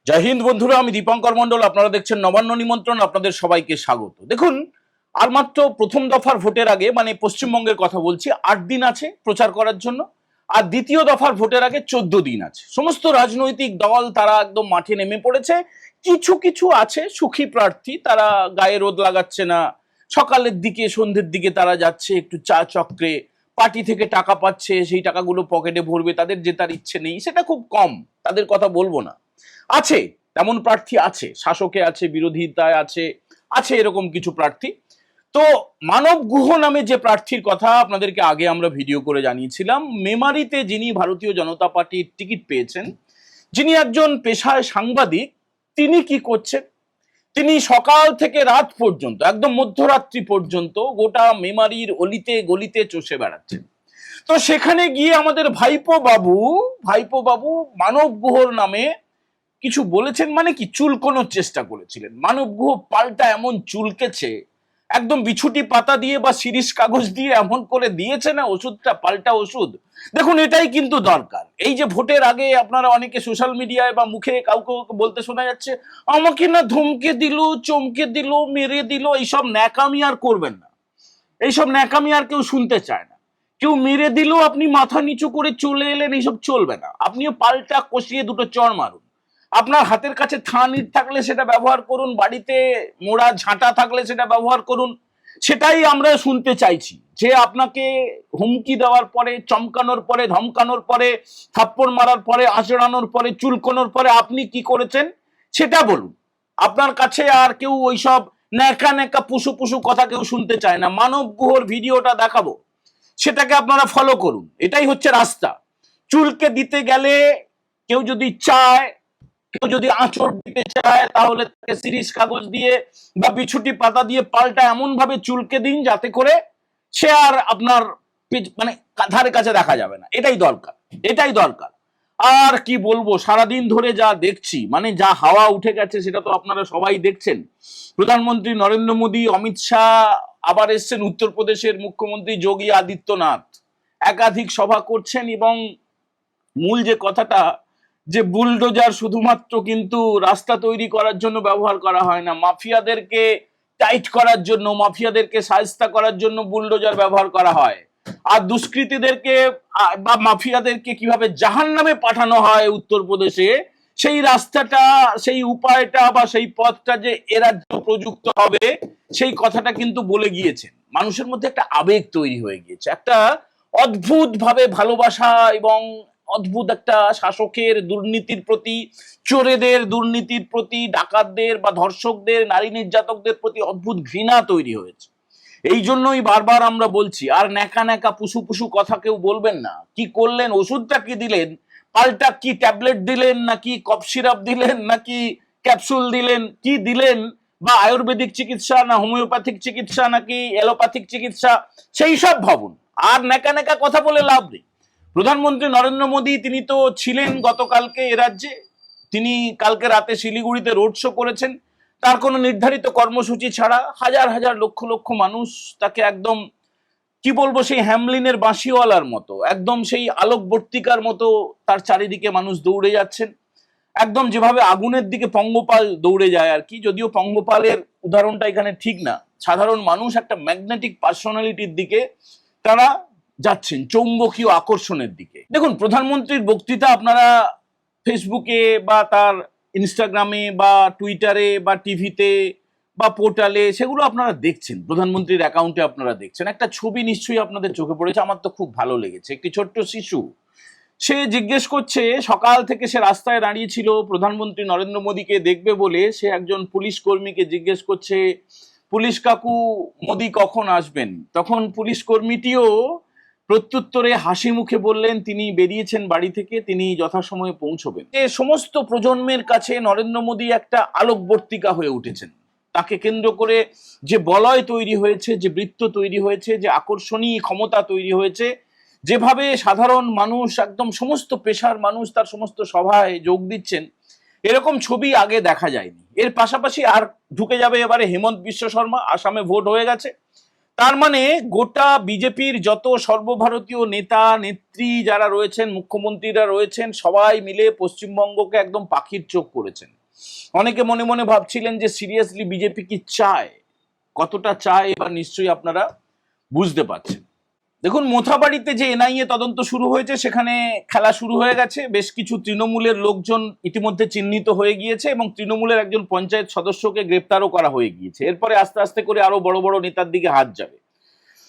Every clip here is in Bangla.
জয় হিন্দ বন্ধুরা, আমি দীপঙ্কর মন্ডল। আপনারা দেখছেন নবান্ন নিমন্ত্রণ। আপনাদের সবাইকে স্বাগত। দেখুন, আর মাত্র প্রথম দফার ভোটের আগে, মানে পশ্চিমবঙ্গের কথা বলছি, 8 দিন আছে প্রচার করার জন্য, আর দ্বিতীয় দফার ভোটের আগে 14 দিন আছে। সমস্ত রাজনৈতিক দল তারা একদম মাঠে নেমে পড়েছে। কিছু কিছু আছে সুখী প্রার্থী, তারা গায়ে রোদ লাগাচ্ছে না, সকালের দিকে সন্ধ্যের দিকে তারা যাচ্ছে একটু চা চক্রে, পার্টি থেকে টাকা পাচ্ছে, সেই টাকাগুলো পকেটে ভরবে, তাদের জেতার ইচ্ছে নেই, সেটা খুব কম, তাদের কথা বলবো না। আছে, তেমন প্রার্থী আছে, শাসকে আছে, বিরোধিতায় আছে, আছে এরকম কিছু প্রার্থী। তো মানব গুহ নামে যে প্রার্থীর কথা আপনাদেরকে আগে আমরা ভিডিও করে জানিয়েছিলাম, মেমারিতে যিনি ভারতীয় জনতা পার্টির টিকিট পেয়েছেন, যিনি একজন পেশায় সাংবাদিক, তিনি কি করছেন? তিনি সকাল থেকে রাত পর্যন্ত, একদম মধ্যরাত্রি পর্যন্ত গোটা মেমারির অলিতে গলিতে চষে বেড়াচ্ছেন। তো সেখানে গিয়ে আমাদের ভাইপো বাবু মানব গুহর নামে কিছু বলেছেন, মানে কি চুলকোনোর চেষ্টা করেছিলেন। মানব গুহ পাল্টা এমন চুলকেছে, একদম বিছুটি পাতা দিয়ে বা শিরিষ কাগজ দিয়ে এমন করে দিয়েছে না ওষুধটা, পাল্টা ওষুধ। দেখুন, এটাই কিন্তু দরকার। এই যে ভোটের আগে আপনারা অনেকে সোশ্যাল মিডিয়ায় বা মুখে কাউকে বলতে শোনা যাচ্ছে, আমাকে না ধমকে দিল, চমকে দিল, মেরে দিল, এইসব ন্যাকামি আর করবেন না। এইসব ন্যাকামি আর কেউ শুনতে চায় না। কেউ মেরে দিল, আপনি মাথা নিচু করে চলে এলেন, এইসব চলবে না। আপনিও পাল্টা কষিয়ে দুটো চড় মারুন। আপনার হাতের কাছে থান ইট থাকলে সেটা ব্যবহার করুন, বাড়িতে মোড়া ঝাঁটা থাকলে সেটা ব্যবহার করুন। সেটাই আমরা শুনতে চাইছি, যে আপনাকে হুমকি দেওয়ার পরে, চমকানোর পরে, ধমকানোর পরে, থাপ্পড় মারার পরে, আঁচড়ানোর পরে, চুলকোনোর পরে আপনি কি করেছেন সেটা বলুন। আপনার কাছে আর কেউ ওইসব ন্যাকা ন্যাকা পুষু পুষু কথা কেউ শুনতে চায় না। মানব গুহর ভিডিওটা দেখাবো, সেটাকে আপনারা ফলো করুন। এটাই হচ্ছে রাস্তা। চুলকে দিতে গেলে, কেউ যদি চায়, কেউ যদি আঁচড় দিতে চায়, তাহলে তাকে সিরিজ কাগজ দিয়ে বা বিছুটি পাতা দিয়ে পাল্টা এমন ভাবে চুলকে দিন যাতে করে সে আর আপনার মানে ধারে কাছে দেখা যাবে না। এটাই দরকার, এটাই দরকার। আর কি বলবো, সারাদিন ধরে যা দেখছি, মানে যা হাওয়া উঠে গেছে সেটা তো আপনারা সবাই দেখছেন। প্রধানমন্ত্রী নরেন্দ্র মোদী, অমিত শাহ, আবার এসছেন উত্তরপ্রদেশের মুখ্যমন্ত্রী যোগী আদিত্যনাথ, একাধিক সভা করছেন। এবং মূল যে কথাটা, যে বুলডোজার শুধুমাত্র কিন্তু রাস্তা তৈরি করার জন্য ব্যবহার করা হয় না, মাফিয়াদেরকে টাইট করার জন্য, মাফিয়াদেরকে শায়েস্তা করার জন্য বুলডোজার ব্যবহার করা হয়। আর দুষ্কৃতীদেরকে বা মাফিয়াদেরকে কিভাবে জাহান্নামে পাঠানো হয় উত্তরপ্রদেশে, সেই রাস্তাটা, সেই উপায়টা বা সেই পথটা যে এরা প্রযুক্ত হবে, সেই কথাটা কিন্তু বলে গিয়েছেন। মানুষের মধ্যে একটা আবেগ তৈরি হয়ে গিয়েছে, একটা অদ্ভুত ভাবে ভালোবাসা এবং অদ্ভুত একটা শাসকের দুর্নীতির প্রতি, চোরেদের দুর্নীতির প্রতি, ডাকাতদের বা ধর্ষকদের, নারী নির্যাতকদের প্রতি অদ্ভুত ঘৃণা তৈরি হয়েছে। এই জন্যই বারবার আমরা বলছি, আর ন্যাকা ন্যাকা পুষু পুষু কথা কেউ বলবেন না। কি করলেন, ওষুধটা কি দিলেন, পাল্টা কি ট্যাবলেট দিলেন, নাকি কফ সিরাপ দিলেন, নাকি ক্যাপসুল দিলেন, কি দিলেন, বা আয়ুর্বেদিক চিকিৎসা না হোমিওপ্যাথিক চিকিৎসা নাকি এলোপ্যাথিক চিকিৎসা, সেই সব ভাবুন। আর ন্যাকা ন্যাকা কথা বলে লাভ নেই। প্রধানমন্ত্রী নরেন্দ্র মোদী, তিনি তো ছিলেন গতকালকে এ রাজ্যে। তিনি কালকে রাতে শিলিগুড়িতে রোড শো করেছেন। তার কোনো নির্ধারিত কর্মসূচি ছাড়া হাজার হাজার লক্ষ লক্ষ মানুষ তাকে একদম, কি বলবো, সেই হ্যামলিনের বাঁশিওয়ালার মতো, একদম সেই আলোকবর্তিকার মতো তার চারিদিকে মানুষ দৌড়ে যাচ্ছেন। একদম যেভাবে আগুনের দিকে পঙ্গপাল দৌড়ে যায় আর কি, যদিও পঙ্গপালের উদাহরণটা এখানে ঠিক না। সাধারণ মানুষ একটা ম্যাগনেটিক পার্সোনালিটির দিকে তারা যাচ্ছেন, চৌম্বকীয় আকর্ষণের দিকে। দেখুন, প্রধানমন্ত্রীর বক্তৃতা আপনারা ফেসবুকে বা তার ইনস্টাগ্রামে বা টুইটারে বা টিভিতে বা পোর্টালে সেগুলো আপনারা দেখছেন, প্রধানমন্ত্রীর অ্যাকাউন্টে আপনারা দেখছেন। একটা ছবি নিশ্চয়ই আপনাদের চোখে পড়েছে, আমার তো খুব ভালো লেগেছে। একটি ছোট্ট শিশু, সে জিজ্ঞেস করছে, সকাল থেকে সে রাস্তায় দাঁড়িয়েছিল প্রধানমন্ত্রী নরেন্দ্র মোদীকে দেখবে বলে, সে একজন পুলিশ কর্মীকে জিজ্ঞেস করছে, পুলিশ কাকু, মোদী কখন আসবেন? তখন পুলিশ কর্মীটিও প্রত্যুত্তরে হাসি মুখে বললেন, তিনি বেরিয়েছেন বাড়ি থেকে, তিনি যথাসময়ে পৌঁছবেন। যে সমস্ত প্রজন্মের কাছে নরেন্দ্র মোদী একটা আলোকবর্তিকা হয়ে উঠেছেন। তাকে কেন্দ্র করে যে বলয় তৈরি হয়েছে, যে বৃত্ত তৈরি হয়েছে, যে আকর্ষণীয় ক্ষমতা তৈরি হয়েছে, যেভাবে সাধারণ মানুষ, একদম সমস্ত পেশার মানুষ তার সমস্ত সভায় যোগ দিচ্ছেন, এরকম ছবি আগে দেখা যায়নি। এর পাশাপাশি আর ঢুকে যাবে এবারে হেমন্ত বিশ্ব শর্মা। আসামে ভোট হয়ে গেছে, তার মানে গোটা বিজেপির যত সর্বভারতীয় নেতা নেত্রী যারা রয়েছেন, মুখ্যমন্ত্রীরা রয়েছেন, সবাই মিলে পশ্চিমবঙ্গকে একদম পাখির চোখ করেছেন। অনেকে মনে মনে ভাবছিলেন যে সিরিয়াসলি বিজেপি কি চায়, কতটা চায় এবার নিশ্চয়ই আপনারা বুঝতে পারছেন। দেখুন, মোথাবাড়িতে যে এনআইএ তদন্ত শুরু হয়েছে সেখানে খেলা শুরু হয়ে গেছে। বেশ কিছু তৃণমূলের লোকজন ইতিমধ্যে চিহ্নিত হয়ে গিয়েছে এবং তৃণমূলের একজন পঞ্চায়েত সদস্যকে গ্রেপ্তারও করা হয়ে গিয়েছে। এরপরে আস্তে আস্তে করে আরো বড় বড় নেতার দিকে হাত যাবে।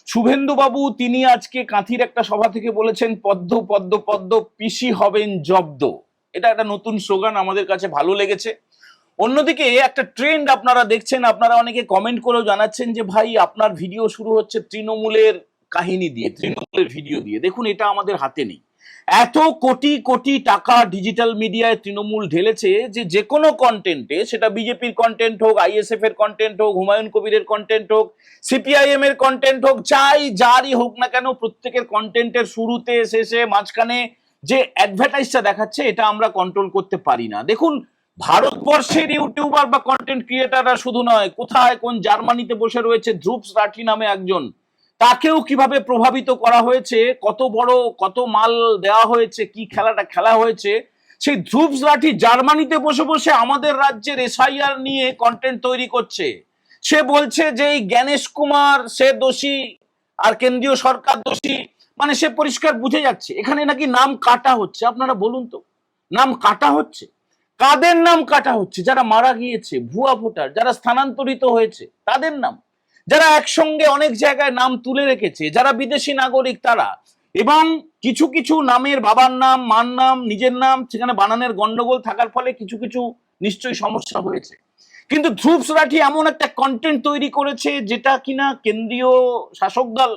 শুভেন্দু বাবু তিনি আজকে কাঁথির একটা সভা থেকে বলেছেন, পদ্ম পদ্ম পদ্ম পিসি হবেন জব্দ। এটা একটা নতুন স্লোগান, আমাদের কাছে ভালো লেগেছে। অন্যদিকে একটা ট্রেন্ড আপনারা দেখছেন, আপনারা অনেকে কমেন্ট করেও জানাচ্ছেন যে ভাই আপনার ভিডিও শুরু হচ্ছে তৃণমূলের কাহিনী দিয়ে, তৃণমূলের ভিডিও দিয়ে। দেখুন, এটা আমাদের হাতে নেই। এত কোটি কোটি টাকা ডিজিটাল মিডিয়ায় তৃণমূল ঢেলেছে যে কোনো কন্টেন্টে, সেটা বিজেপির কন্টেন্ট হোক, আইএসএফ এর কন্টেন্ট হোক, হুমায়ুন কবিরের কন্টেন্ট হোক, সিপিআইএম এর কন্টেন্ট হোক, যারই হোক না কেন, প্রত্যেকের কন্টেন্টের শুরুতে শেষে মাঝখানে যে অ্যাডভার্টাইজটা দেখাচ্ছে, এটা আমরা কন্ট্রোল করতে পারি না। দেখুন, ভারতবর্ষের ইউটিউবার বা কন্টেন্ট ক্রিয়েটাররা শুধু নয়, কোথায় কোন জার্মানিতে বসে রয়েছে ধ্রুব রাঠি নামে একজন, তাকেও কিভাবে প্রভাবিত করা হয়েছে, কত বড় কত মাল দেওয়া হয়েছে, কি খেলাটা খেলা হয়েছে। সেই ধ্রুব রাঠি জার্মানিতে বসে বসে আমাদের রাজ্যের এসআইআর নিয়ে কন্টেন্ট তৈরি করছে। সে বলছে যে এই জ্ঞানেশ কুমার সে দোষী আর কেন্দ্রীয় সরকার দোষী। মানে সে পরিষ্কার বুঝে যাচ্ছে এখানে নাকি নাম কাটা হচ্ছে। আপনারা বলুন তো, নাম কাটা হচ্ছে কাদের? নাম কাটা হচ্ছে যারা মারা গিয়েছে, ভুয়া ভোটার, যারা স্থানান্তরিত হয়েছে তাদের নাম, যারা একসঙ্গে অনেক জায়গায় নাম তুলে রেখেছে, যারা বিদেশি নাগরিক তারা। এবং কিছু কিছু নামের বাবার নাম, মার নাম, নিজের নাম সেখানে বানানের গন্ডগোল থাকার ফলে কিছু কিছু নিশ্চয়ই সমস্যা হয়েছে। কিন্তু ধ্রুব রাঠি এমন একটা কন্টেন্ট তৈরি করেছে যেটা কিনা কেন্দ্রীয় শাসক দল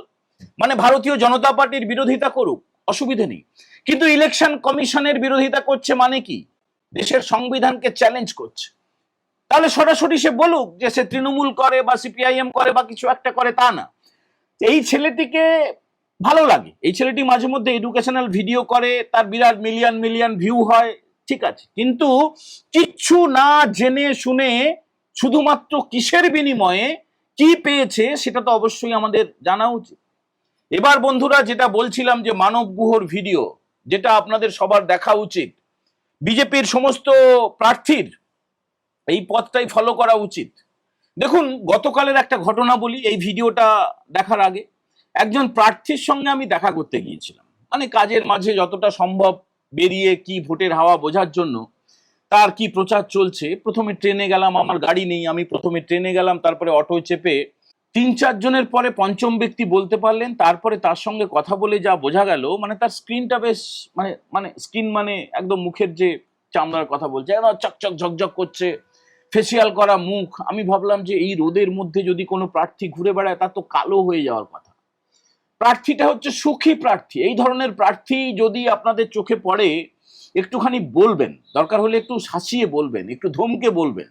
মানে ভারতীয় জনতা পার্টির বিরোধিতা করুক, অসুবিধে নেই, কিন্তু ইলেকশন কমিশনের বিরোধিতা করছে মানে কি? দেশের সংবিধানকে চ্যালেঞ্জ করছে। তাহলে সরাসরি সে বলুক যে সে তৃণমূল করে বা সিপিআইএম করে বা কিছু একটা করে, তা না। এই ছেলেটিকে ভালো লাগে, এই ছেলেটি মাঝে মধ্যে এডুকেশনাল ভিডিও করে, তার বিরাট মিলিয়ন মিলিয়ন ভিউ হয়, ঠিক আছে, কিন্তু কিচ্ছু না জেনে শুনে শুধুমাত্র কিসের বিনিময়ে কি পেয়েছে সেটা তো অবশ্যই আমাদের জানা উচিত। এবার বন্ধুরা, যেটা বলছিলাম যে মানব গুহর ভিডিও, যেটা আপনাদের সবার দেখা উচিত, বিজেপির সমস্ত প্রার্থীর এই পথটাই ফলো করা উচিত। দেখুন, গতকালের একটা ঘটনা বলি। এই ভিডিওটা দেখার আগে একজন প্রার্থীর সঙ্গে আমি দেখা করতে গিয়েছিলাম, মানে কাজের মাঝে যতটা সম্ভব বেরিয়ে কি ভোটের হাওয়া বোঝার জন্য, তার কি প্রচার চলছে। প্রথমে ট্রেনে গেলাম, আমার গাড়ি নেই, আমি প্রথমে ট্রেনে গেলাম, তারপরে অটো চেপে ৩-৪ জনের পরে পঞ্চম ব্যক্তি বলতে পারলেন। তারপরে তার সঙ্গে কথা বলে যা বোঝা গেল, মানে তার স্ক্রিনটা বেশ মানে মানে স্কিন মানে একদম মুখের যে চামড়ার কথা বলছে, একদম চকচক ঝকঝক করছে, ফেসিয়াল করা মুখ। আমি ভাবলাম যে এই রোদের মধ্যে যদি কোনো প্রার্থী ঘুরে বেড়ায় তার তো কালো হয়ে যাওয়ার কথা। প্রার্থীটা হচ্ছে সুখী প্রার্থী। এই ধরনের প্রার্থী যদি আপনাদের চোখে পড়ে, একটুখানি বলবেন, দরকার হলে একটু শাসিয়ে বলবেন, একটু ধমকে বলবেন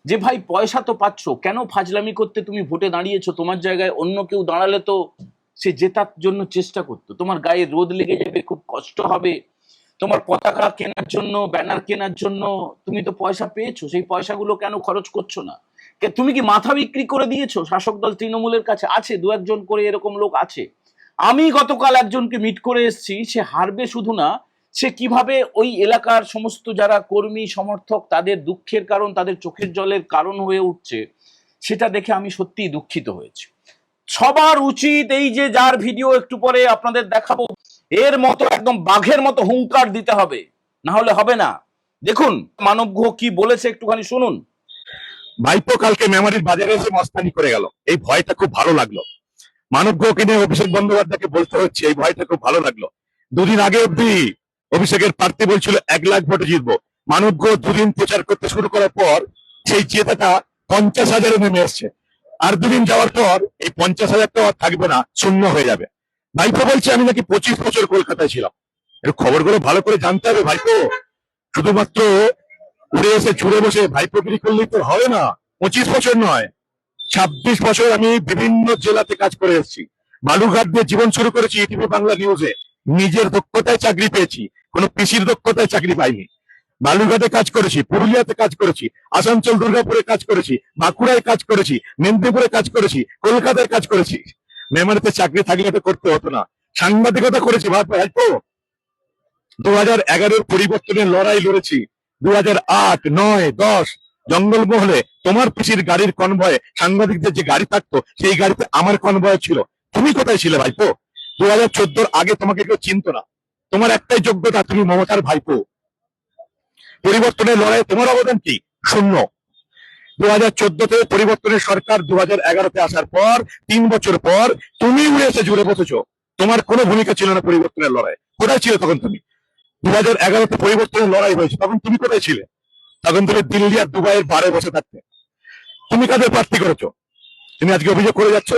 যে ভাই পয়সা তো পাচ্ছ, কেন ফাজলামি করতে তুমি ভোটে দাঁড়িয়েছো? তোমার জায়গায় অন্য কেউ দাঁড়ালে তো সে জেতার জন্য চেষ্টা করতো। তোমার গায়ে রোদ লেগে যাবে, খুব কষ্ট হবে, তোমার পতাকা কেনার জন্য, ব্যানার কেনার জন্য তুমি তো পয়সা পেয়েছো, সেই পয়সাগুলো কেন খরচ করছো না? তুমি কি মাথা বিক্রি করে দিয়েছো? শাসক দল তৃণমূলের কাছে আছে দু একজন করে এরকম লোক আছে। আমি গতকাল একজনকে মিট করে এসেছি, সে হারবে শুধু না, সে কিভাবে ওই এলাকার সমস্ত যারা কর্মী সমর্থক তাদের দুঃখের কারণ, তাদের চোখের জলের কারণ হয়ে উঠছে, সেটা দেখে আমি সত্যিই দুঃখিত হয়েছি। সবার উচিত এই যে যার ভিডিও একটু পরে আপনাদের দেখাবো, এর মতো একদম বাঘের মতো হুঙ্কার দিতে হবে, না হলে হবে না। দেখুন মানব গুহ কি বলেছে, একটুখানি শুনুন। ভাইপো কালকে মেমারির বাজারে এসে মস্তানি করে গেল, এই ভয়টা খুব ভালো লাগলো। মানব গুহকে নিয়ে অভিষেক বন্দ্যোপাধ্যায়কে বলতে হচ্ছে, এই ভয়টা খুব ভালো লাগলো। দুদিন আগে অব্দি অভিষেকের প্রার্থী বলছিল 1,00,000 ভোটে জিতবো। মানব গুহ দুদিন প্রচার করতে শুরু করার পর সেই জেতাটা 50,000-এ নেমে এসছে। আর দুদিন যাওয়ার পর এই 50,000টা আর থাকবে না, শূন্য হয়ে যাবে। ভাইপো বলছে আমি নাকি 25 বছর কলকাতায় ছিলাম। এর খবরগুলো ভালো করে জানতে হবে ভাইপো। শুধুমাত্র উড়ে এসে ছুড়ে বসে ভাইপোগিরি করলেই তো হবে না। 25 বছর নয়, 26 বছর আমি বিভিন্ন জেলাতে কাজ করে এসেছি। বালুরঘাট দিয়ে জীবন শুরু করেছি ইটিভি বাংলা নিউজে। নিজের দক্ষতায় চাকরি পেয়েছি, কোনো পিসির দক্ষতায় চাকরি পাইনি। বালুরঘাটে কাজ করেছি, পুরুলিয়াতে কাজ করেছি, আসানসোল দুর্গাপুরে কাজ করেছি, বাঁকুড়ায় কাজ করেছি, মেদিনীপুরে কাজ করেছি, কলকাতায় কাজ করেছি। মেমারিতে চাকরি থাকলে এটা করতে হতো না। সাংবাদিকতা করেছি ভাইপো। 2011 পরিবর্তনের লড়াই লড়েছি। 2008, 9, 10 জঙ্গলমহলে তোমার পিসির গাড়ির কনভয়ে সাংবাদিকদের যে গাড়ি থাকতো সেই গাড়িতে আমার কনভয় ছিল। তুমি কোথায় ছিলে ভাইপো? 2014 আগে তোমাকে কেউ চিনতো না। তোমার একটাই যোগ্যতা, তুমি মমতার ভাইপো। পরিবর্তনের লড়াইয়ে তোমার অবদান কি? শূন্য। 2014 পরিবর্তনের সরকার 2011 আসার পর 3 বছর পর তুমি উড়ে এসে জুড়ে বসেছো। তোমার কোনো ভূমিকা ছিল না পরিবর্তনের লড়াই। কোথায় ছিল তখন তুমি? 2011 পরিবর্তনের লড়াই হয়েছে, তখন তুমি কোথায় ছিলে? তখন তুমি দিল্লি আর দুবাইয়ের বারে বসে থাকতে। তুমি কাদের প্রার্থী করেছো? তুমি আজকে অভিযোগ করে যাচ্ছ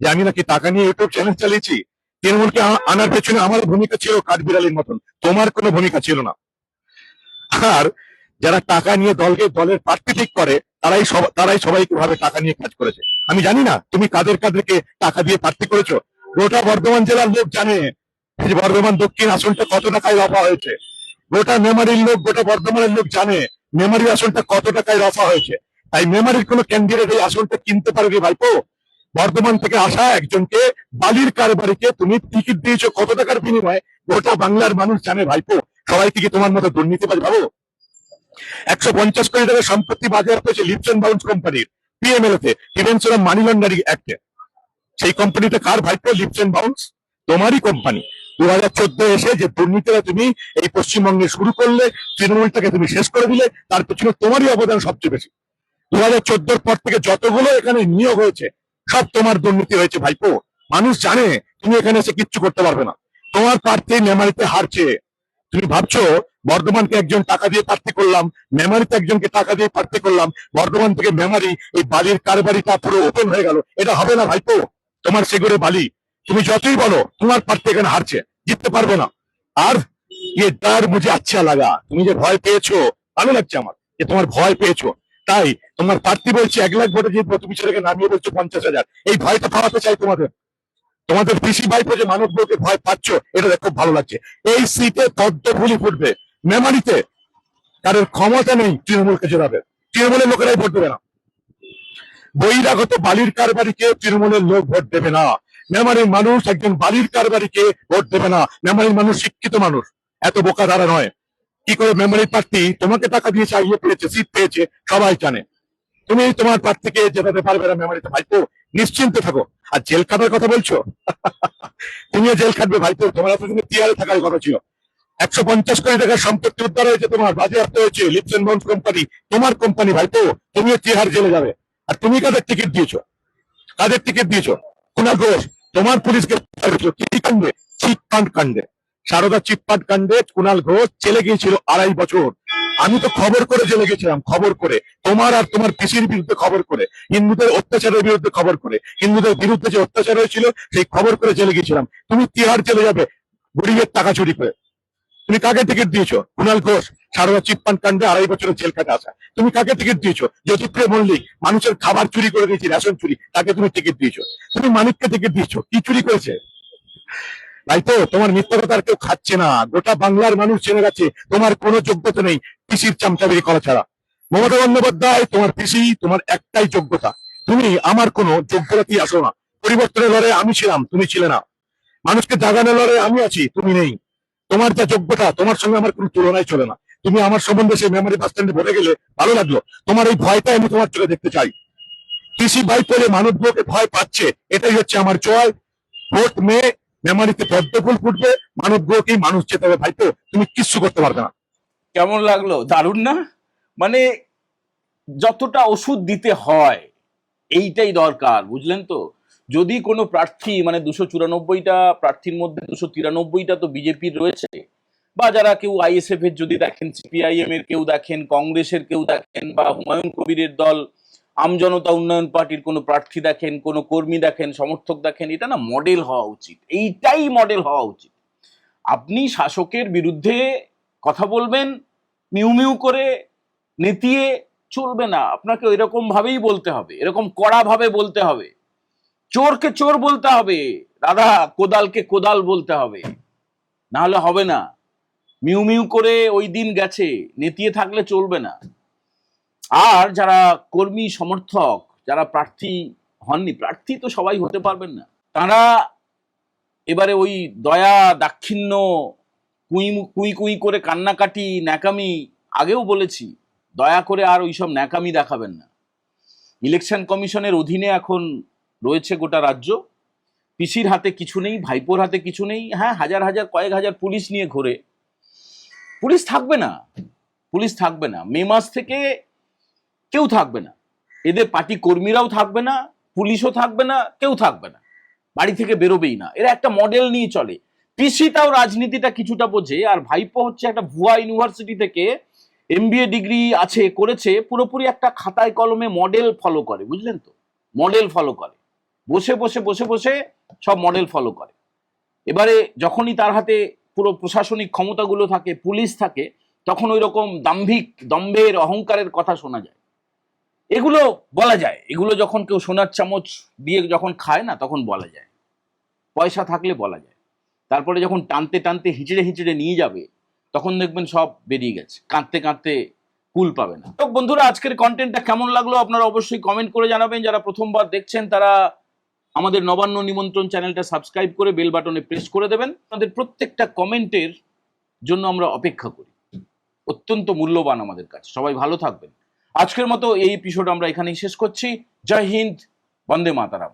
যে আমি নাকি টাকা নিয়ে ইউটিউব চ্যানেল চালিয়েছি। তৃণমূলকে আনার পেছনে আমার ভূমিকা ছিল কাঠবিড়ালির মতন, তোমার কোনো ভূমিকা ছিল না। আর যারা টাকা নিয়ে দলের প্রার্থী ঠিক করে তারাই সবাইকে ভাবে টাকা নিয়ে কাজ করেছে। আমি জানি না তুমি কাদেরকে টাকা দিয়ে প্রার্থী করেছো। গোটা বর্ধমান জেলার লোক জানে যে বর্ধমান দক্ষিণ আসনটা কত টাকায় রফা হয়েছে। গোটা মেমারির লোক, গোটা বর্ধমানের লোক জানে মেমারির আসনটা কত টাকায় রফা হয়েছে। তাই মেমারির কোন ক্যান্ডিডেট এই আসনটা কিনতে পারবে ভাইপো? বর্ধমান থেকে আসা একজনকে বালির কারবারিকে তুমি টিকিট দিয়েছো কত টাকার বিনিময়ে, গোটা বাংলার মানুষ জানে ভাইপো। সবাইকে কি তোমার মতো দুর্নীতিবাজ ভাবো? 150 কোটি টাকার সম্পত্তি বাজেয়াপ্ত হয়েছে লিপস এন্ড বাউন্স কোম্পানির পিএমএল তে, প্রিভেনশন অফ মানি লন্ডারিং অ্যাক্টে। সেই কোম্পানিটা কার ভাইপো? লিপস এন্ড বাউন্স, তোমারই কোম্পানি। 2014 এসে যে দুর্নীতিটা তুমি এই পশ্চিমবঙ্গে শুরু করলে, তৃণমূলটাকে তুমি শেষ করে দিলে, তার পেছনে তোমারই অবদান সবচেয়ে বেশি। 2014 পর থেকে যতগুলো এখানে নিয়োগ হয়েছে সব তোমার দুর্নীতি হয়েছে ভাইপো। মানুষ জানে তুমি এখানে এসে কিচ্ছু করতে পারবে না। তোমার প্রার্থী মেমারিতে হারছে, তুমি ভাবছো বর্ধমানকে একজন টাকা দিয়ে প্রার্থী করলাম, মেমারিতে একজনকে টাকা দিয়ে প্রার্থী করলাম, বর্ধমান থেকে মেমারি এই বালির কারবারিটা পুরো ওপেন হয়ে গেল। এটা হবে না ভাইপো। তোমার সেগুড়ে বালি, তুমি যতই বলো তোমার প্রার্থী এখানে হারছে, জিততে পারবে না। আর ये डर मुझे अच्छा लगा, তুমি যে ভয় পেয়েছো, ভালো লাগছে আমার যে তোমার ভয় পেয়েছো। তাই তোমার প্রার্থী বলছে 1 লাখ ভোটে জিতবো, তুমি সেটাকে নামিয়ে বলছো 50,000। এই ভয়টা পাওয়াতে চাই তোমাদের। তোমাদের পিসি ভাইপো যে মানব বউকে ভয় পাচ্ছ, এটা খুব ভালো লাগছে। এই সিটে পদ্মফুলি ফুটবে। মেমারিতে কারোর ক্ষমতা নেই তৃণমূলকে জেলাবে, তৃণমূলের লোকেরাই ভোট দেবে না। বহিরাগত বালির কারবারিকে তৃণমূলের লোক ভোট দেবে না। মেমারির মানুষ একজন বালির কারবারিকে ভোট দেবে না। মেমারির মানুষ শিক্ষিত মানুষ, এত বোকা তারা নয়। কি করে মেমারির প্রার্থী তোমাকে টাকা দিয়ে চাইয়ে পেয়েছে, সিট পেয়েছে, সবাই জানে। তুমি তোমার প্রার্থীকে জেতাতে পারবে না মেমারিতে ভাইপো, নিশ্চিন্তে থাকো। আর জেল খাটার কথা বলছো, তুমিও জেল খাটবে ভাইপো। তোমার এতদিনে টিআরে থাকার কথা ছিল। 150 কোটি টাকার সম্পত্তি উদ্ধার হয়েছে, তোমার বাজেয়াপ্ত হয়েছে লিপস এন্ড বাউন্স কোম্পানি, তোমার কোম্পানি ভাইপো। তুমিও তিহার জেলে যাবে। আর তুমি কাদের টিকিট দিয়েছো? কাদের টিকিট দিয়েছো? কুণাল ঘোষ, তোমার পুলিশকে কি কাণ্ডে? চিটফান্ড কাণ্ডে, সারদা চিটফান্ড কাণ্ডে কুণাল ঘোষ জেলে গিয়েছিল 2.5 বছর। আমি তো খবর করে জেলে গেছিলাম, খবর করে, তোমার আর তোমার পিসির বিরুদ্ধে খবর করে, হিন্দুদের অত্যাচারের বিরুদ্ধে খবর করে, হিন্দুদের বিরুদ্ধে যে অত্যাচার হয়েছিল সেই খবর করে জেলে গেছিলাম। তুমি তিহার জেলে যাবে গরিবের টাকা চুরি করে। তুমি কাকে টিকিট দিয়েছো? কুণাল ঘোষ সারদা চিটফান্ড কাণ্ডে 2.5 বছরের জেল কাটে আসা। তুমি কাকে টিকিট দিয়েছো? জ্যোতিপ্রিয় মল্লিক মানুষের খাবার চুরি করে দিয়েছি, রেশন চুরি, তাকে তুমি টিকিট দিয়েছো। তুমি মানিককে টিকিট দিয়েছো, কি চুরি করেছে? তাই তো তোমার মিথ্যা কথা আর কেউ খাচ্ছে না। গোটা বাংলার মানুষ জেনে গেছে তোমার কোনো যোগ্যতা নেই পিসির চামচাগিরি করা ছাড়া। মমতা বন্দ্যোপাধ্যায় তোমার পিসি, তোমার একটাই যোগ্যতা, তুমি আমার কোনো যোগ্যতাতেই আসো না। পরিবর্তনের লড়াই আমি ছিলাম, তুমি ছিলে না। মানুষকে জাগানোর লড়াই আমি আছি, তুমি নেই। তোমার যা যোগ্যতা, তোমার সঙ্গে আমার কোনো তুলনায় চলে না। তুমি আমার সম্বন্ধে সেই মেমারি বাস স্ট্যান্ডে বলে গেলে ভালো লাগলো। তোমার এই ভয়টাই আমি তোমার চোখে দেখতে চাই। পিসি ভাই পেলে মানব ভোটে ভয় পাচ্ছে, এটাই হচ্ছে আমার জয়। ভোট মেয়ে মেমারিতে পদ্মফুল ফুটবে, মানব গ্রহকেই মানুষ জেতাবে ভাইপো, তুমি কিচ্ছু করতে পারবে না। কেমন লাগলো? দারুণ না? মানে যতটা ওষুধ দিতে হয় এইটাই দরকার, বুঝলেন তো? যদি কোনো প্রার্থী মানে 294টা প্রার্থীর মধ্যে 293টা তো বিজেপির রয়েছে, বা যারা কেউ আইএসএফ এর যদি দেখেন, সিপিআইএম এর কেউ দেখেন, কংগ্রেসের কেউ দেখেন, বা হুমায়ুন কবিরের দল আমজনতা উন্নয়ন পার্টির কোনো প্রার্থী দেখেন, কোনো কর্মী দেখেন, সমর্থক দেখেন, এটা না মডেল হওয়া উচিত। এইটাই মডেল হওয়া উচিত। আপনি শাসকের বিরুদ্ধে কথা বলবেন, মিউ মিউ করে নেতিয়ে চলবে না। আপনাকে এরকম ভাবেই বলতে হবে, এরকম কড়া ভাবে বলতে হবে। চোরকে চোর বলতে হবে, দাদা কোদালকে কোদাল বলতে হবে, না হলে হবে না। মিউ মিউ করে ওই দিন গেছে, নেতিয়ে থাকলে চলবে না। আর যারা কর্মী সমর্থক, যারা প্রার্থী হননি, প্রার্থী তো সবাই হতে পারবেন না, তারা এবারে ওই দয়া দাক্ষিণ্য কুই কুই কুই করে কান্নাকাটি ন্যাকামি, আগেও বলেছি দয়া করে আর ওইসব ন্যাকামি দেখাবেন না। ইলেকশন কমিশনের অধীনে এখন রয়েছে গোটা রাজ্য, পিসির হাতে কিছু নেই, ভাইপোর হাতে কিছু নেই। হ্যাঁ, হাজার হাজার কয়েক হাজার পুলিশ নিয়ে ঘোরে, পুলিশ থাকবে না, পুলিশ থাকবে না, মে মাস থেকে কেউ থাকবে না, এদের পার্টি কর্মীরাও থাকবে না, পুলিশও থাকবে না, কেউ থাকবে না, বাড়ি থেকে বেরোবেই না। এরা একটা মডেল নিয়ে চলে। পিসি তাও রাজনীতিটা কিছুটা বোঝে, আর ভাইপো হচ্ছে একটা ভুয়া ইউনিভার্সিটি থেকে এমবিএ ডিগ্রি আছে, করেছে, পুরোপুরি একটা খাতায় কলমে মডেল ফলো করে, বুঝলেন তো, মডেল ফলো করে, বসে বসে বসে বসে সব মডেল ফলো করে। এবারে যখনই তার হাতে পুরো প্রশাসনিক ক্ষমতাগুলো থাকে, পুলিশ থাকে, তখন ওই রকম দাম্ভিক দম্ভের অহংকারের কথা শোনা যায়। এগুলো বলা যায়, এগুলো যখন কেউ সোনার চামচ দিয়ে যখন খায় না, তখন বলা যায়, পয়সা থাকলে বলা যায়। তারপরে যখন টানতে টানতে হিঁচড়ে হিঁচড়ে নিয়ে যাবে, তখন দেখবেন সব বেরিয়ে গেছে, কাঁদতে কাঁদতে কুল পাবে না। তো বন্ধুরা, আজকের কন্টেন্টটা কেমন লাগলো আপনারা অবশ্যই কমেন্ট করে জানাবেন। যারা প্রথমবার দেখছেন তারা আমাদের নবান্ন নিমন্ত্রণ চ্যানেলটা সাবস্ক্রাইব করে বেল বাটনে প্রেস করে দেবেন। আমাদের প্রত্যেকটা কমেন্টের জন্য আমরা অপেক্ষা করি, অত্যন্ত মূল্যবান আমাদের কাছে। সবাই ভালো থাকবেন। আজকের মতো এই এপিসোড আমরা এখানেই শেষ করছি। জয় হিন্দ, বন্দে মাতারাম।